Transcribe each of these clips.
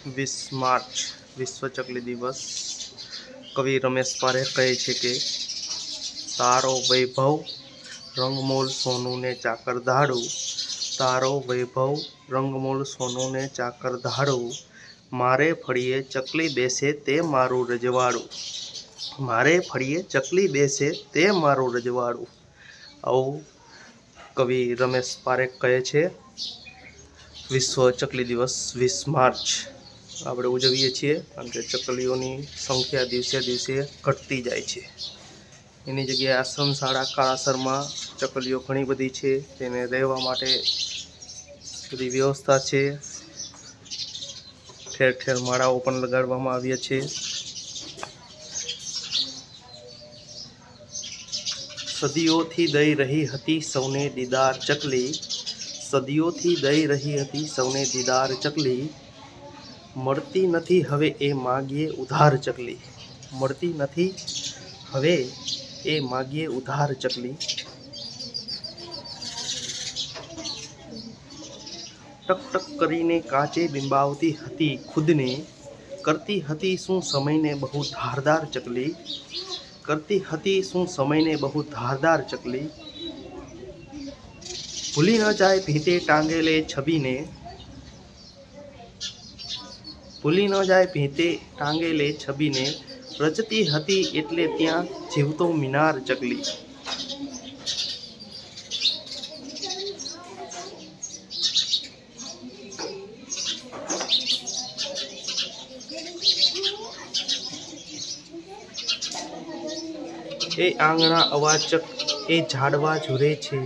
20 मार्च विश्व चकली दिवस। कवि रमेश पारेख कहे छे के तारो वैभव रंगमोल सोनू ने चाकर धाड़ू, तारो वैभव रंगमोल सोनू ने चाकर धाड़ू, मारे फळीए चकली बेसे ते मारू रजवाड़ू, मारे फळीए चकली बेसे ते मारू रजवाड़ू। आવું कवि रमेश पारेख कहे छे। विश्व चकली दिवस 20 मार्च આપણે ઉજવીએ છીએ કારણ કે ચકલીઓની સંખ્યા દિવસે દિવસે ઘટતી જાય છે। એની જગ્યાએ આશ્રમ શાળા કાળાસરમાં ચકલીઓ ઘણી બધી છે, તેને રહેવા માટે બધી વ્યવસ્થા છે। ઠેર ઠેર માળાઓ પણ લગાડવામાં આવ્યા છે। સદીઓથી દઈ રહી હતી સૌને દીદાર ચકલી, સદીઓથી દઈ રહી હતી સૌને દીદાર ચકલી, મળતી નથી હવે એ માગીએ ઉધાર ચકલી, મળતી નથી હવે એ માગીએ ઉધાર ચકલી। ટક ટક કરીને કાચે બિંબાવતી હતી ખુદને, કરતી હતી શું સમયને બહુ ધારદાર ચકલી, કરતી હતી શું સમયને બહુ ધારદાર ચકલી। ભૂલી ન જાય ભીતે ટાંગેલે છબીને, ભૂલી ન જાય ભીતે ટાંગેલે છબીને, રચતી હતી એટલે ત્યાં જીવતો મિનાર ચકલી। એ આંગણા અવાચક એ ઝાડવા ઝૂરે છે,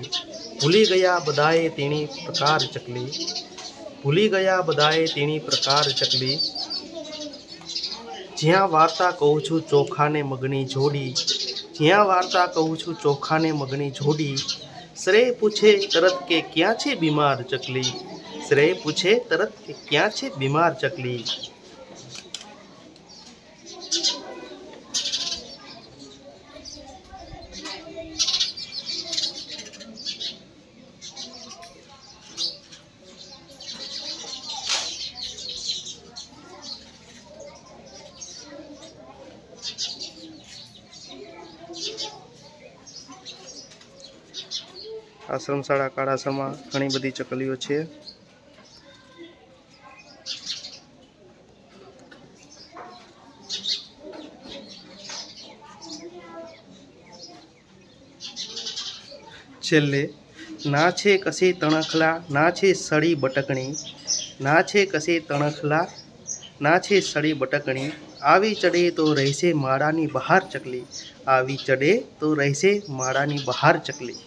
ભૂલી ગયા બધાએ તેની પ્રકાર ચકલી, ભૂલી ગયા બધાએ તેની પ્રકાર ચકલી। જ્યાં વાર્તા કહું છું ચોખાને મગની જોડી, જ્યાં વાર્તા કહું છું ચોખાને મગની જોડી, શ્રેય પૂછે તરત કે ક્યાં છે બીમાર ચકલી, શ્રેય પૂછે તરત કે ક્યાં છે બીમાર ચકલી। આશ્રમ શાળા કાળાસરમાં ઘણી બધી ચકલીઓ છે। છેલ્લે ના છે કશે તણખલા ના છે સળી બટકણી, ના છે કશે તણખલા ના છે સળી બટકણી, આવી ચડે તો રહેશે માળાની બહાર ચકલી, આવી ચડે તો રહેશે માળાની બહાર ચકલી।